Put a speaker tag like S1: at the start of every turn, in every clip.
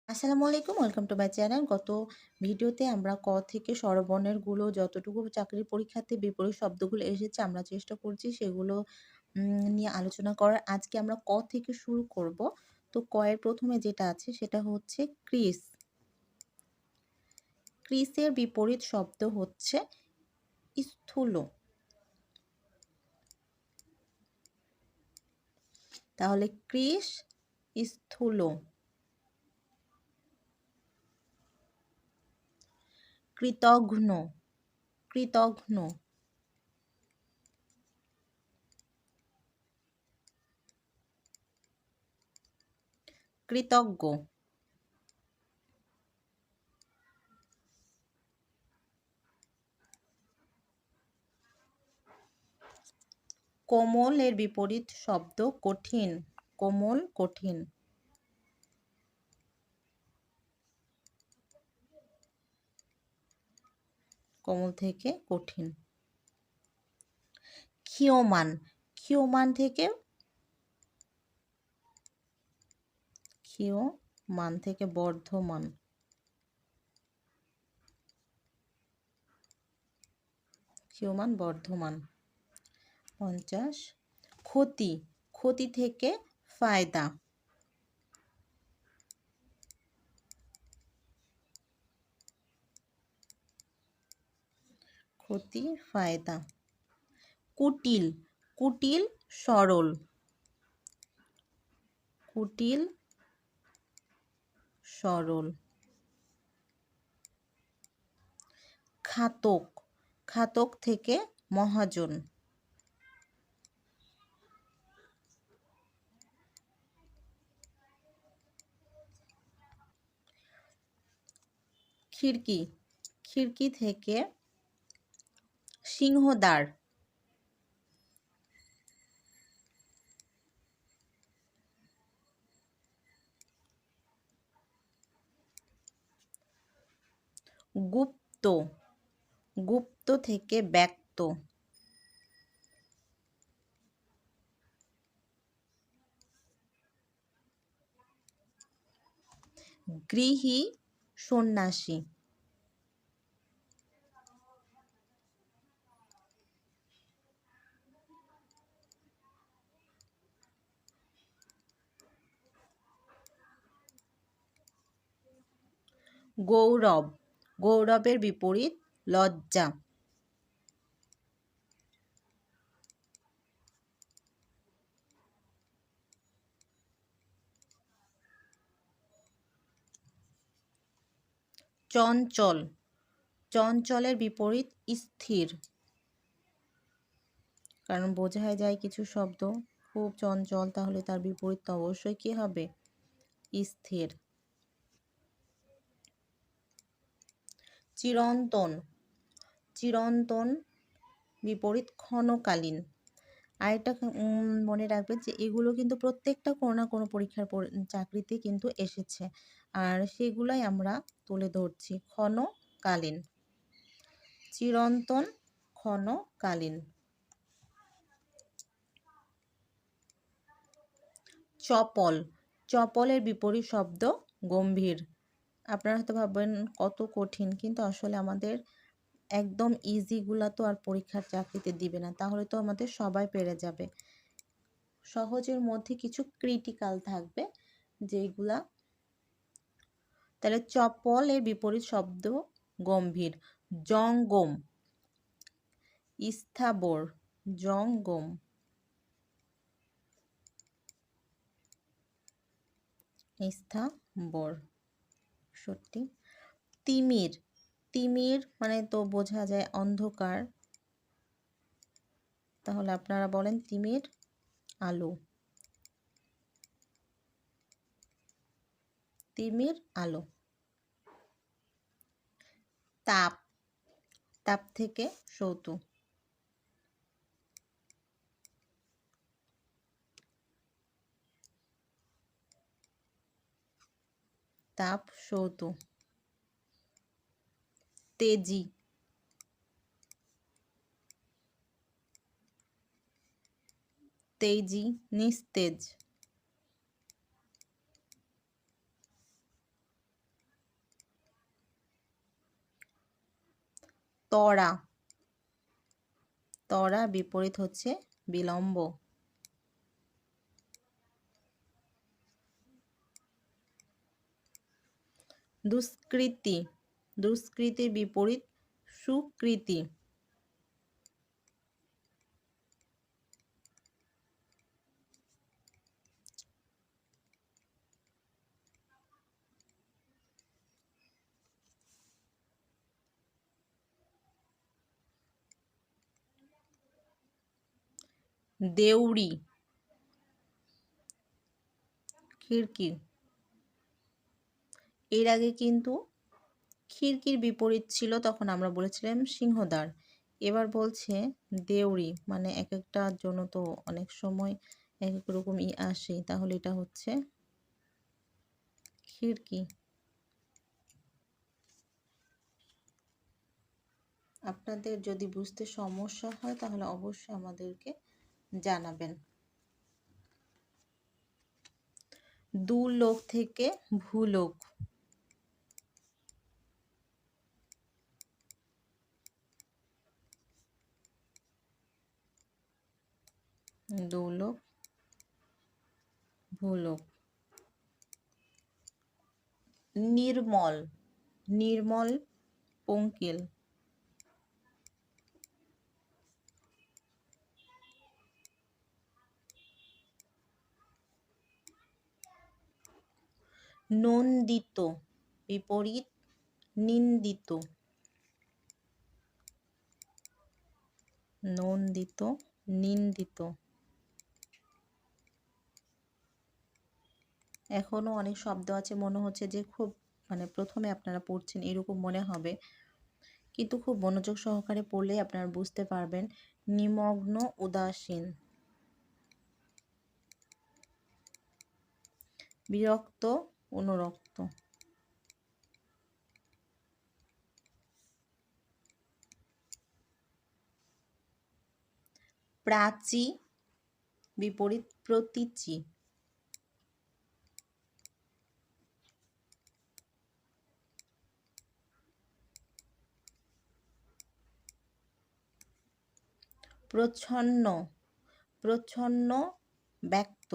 S1: আসসালামু আলাইকুম, welcome to my channel. গত ভিডিওতে আমরা ক থেকে স্বরবর্ণেরগুলো যতটুকু চাকরির পরীক্ষাতে বিপরীত শব্দগুলো এসেছে আমরা চেষ্টা করছি সেগুলো নিয়ে আলোচনা করার। আজকে আমরা ক থেকে শুরু করব। তো ক এর প্রথমে যেটা আছে সেটা হচ্ছে ক্রিস। ক্রিসের বিপরীত শব্দ হচ্ছে স্থূল। তাহলে ক্রিস স্থূল। কৃতঘ্ন। কৃতঘ্ন। কৃতজ্ঞ। কোমল এর বিপরীত শব্দ কঠিন। কোমল, কঠিন। কোমল থেকে কঠিন। ক্ষীয়মান। ক্ষীয়মান থেকে ক্ষীয়মান থেকে বর্ধমান। ক্ষীয়মান, বর্ধমান। 50। ক্ষতি। ক্ষতি থেকে ফায়দা। ক্ষতি, ফায়দা। কুটিল। কুটিল, সরল। কুটিল, সরল। খাতক। খাতক থেকে মহাজন। খিড়কি। খিড়কি থেকে সিংহদ্বার। গুপ্ত। গুপ্ত থেকে ব্যক্ত। গৃহী, সন্ন্যাসী। গৌরব। গৌরবের বিপরীত লজ্জা। চঞ্চল। চঞ্চলের বিপরীত স্থির। কারণ বোঝা যায় কিছু শব্দ খুব চঞ্চল, তাহলে তার বিপরীত তো অবশ্যই কি হবে? স্থির। চিরন্তন। চিরন্তন বিপরীত ক্ষণকালীন। আরেকটা মনে রাখবে যে এগুলো কিন্তু প্রত্যেকটা কোনো না কোনো পরীক্ষার চাকরিতে কিন্তু এসেছে, আর সেগুলাই আমরা তুলে ধরছি। ক্ষণকালীন। চিরন্তন, ক্ষণকালীন। চপল। চপলের বিপরীত শব্দ গম্ভীর। আপনারা হয়তো ভাববেন কত কঠিন, কিন্তু আসলে আমাদের একদম ইজিগুলা তো আর পরীক্ষার চাকরিতে দিবে না, তাহলে তো আমাদের সবাই পেরে যাবে। সহজের মধ্যে কিছু ক্রিটিক্যাল থাকবে যেগুলা। তাহলে চপল এর বিপরীত শব্দ গম্ভীর। জঙ্গম। স্থাবর। জঙ্গম। স্থাবর। সত্যি। তিমির। তিমির মানে তো বোঝা যায় অন্ধকার, তাহলে আপনারা বলেন তিমির আলো। তিমির আলো। তাপ। তাপ থেকে সৌত। তাপ, সৌত। তেজি। তেজি, নিস্তেজ। তরা, তরা বিপরীত হচ্ছে বিলম্ব। দুষ্কৃতি, দুষ্কৃতির বিপরীত সুকৃতি। দেউড়ি, খিড়কি। এর আগে কিন্তু খিড়কির বিপরীত ছিল, তখন আমরা বলেছিলাম সিংহদ্বার। এবার বলছে দেউড়ি, মানে এক একটার জন্য তো অনেক সময় এক এক রকম আসে, তাহলে এটা হচ্ছে খিড়কি। আপনাদের যদি বুঝতে সমস্যা হয় তাহলে অবশ্যই আমাদেরকে জানাবেন। দুলোক থেকে ভূলোক, দুলোক ভূলোক। নির্মল, নির্মল পঙ্কিল। নন্দিত বিপরীত নিন্দিত, নন্দিত নিন্দিত। এখনো অনেক শব্দ আছে, মনে হচ্ছে যে খুব মানে প্রথমে আপনারা পড়ছেন এরকম মনে হবে, কিন্তু খুব মনোযোগ সহকারে পড়লে আপনারা বুঝতে পারবেন। নিমগ্ন উদাসীন, বিরক্ত অনুরক্ত। প্রাচী বিপরীত প্রতীচী, প্রচ্ছন্ন, প্রচ্ছন্ন ব্যক্ত।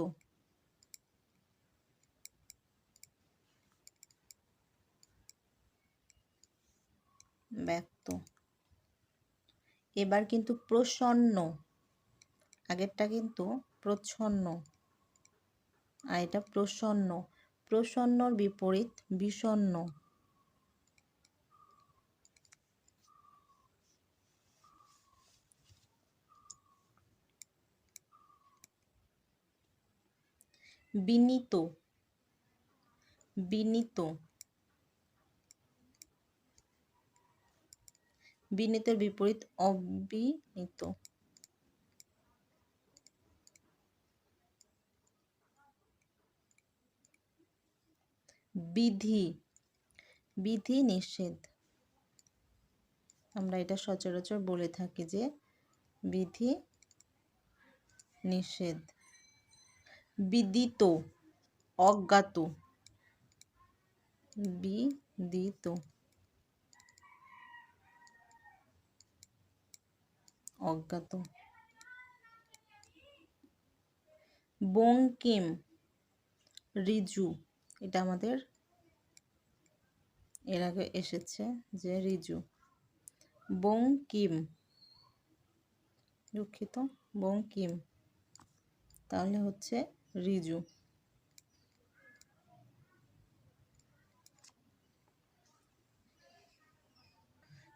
S1: ব্যক্ত। এবার কিন্তু প্রসন্ন, আগেরটা কিন্তু প্রচ্ছন্ন আর এটা প্রসন্ন। প্রসন্নর বিপরীত বিষণ্ণ। বিনীত, বিনীত। বিনীতের বিপরীত অবিনীত। বিধি, বিধি নিষেধ। আমরা এটা সচরাচর বলে থাকি যে বিধি নিষেধ। বিদিত অজ্ঞাত, বিদিত অজ্ঞাত। বঙ্কিম ঋজু, এটা আমাদের এর আগে এসেছে যে ঋজু। বঙ্কিম, দুঃখিত, বঙ্কিম তাহলে হচ্ছে ঋজু।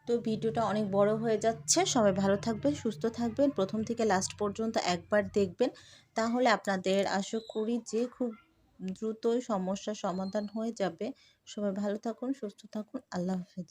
S1: তো ভিডিওটা অনেক বড় হয়ে যাচ্ছে, সবাই ভালো থাকবেন, সুস্থ থাকবেন, প্রথম থেকে লাস্ট পর্যন্ত একবার দেখবেন, তাহলে আপনাদের আশা করি যে খুব দ্রুতই সমস্যার সমাধান হয়ে যাবে। সবাই ভালো থাকুন, সুস্থ থাকুন, আল্লাহ হাফেজ।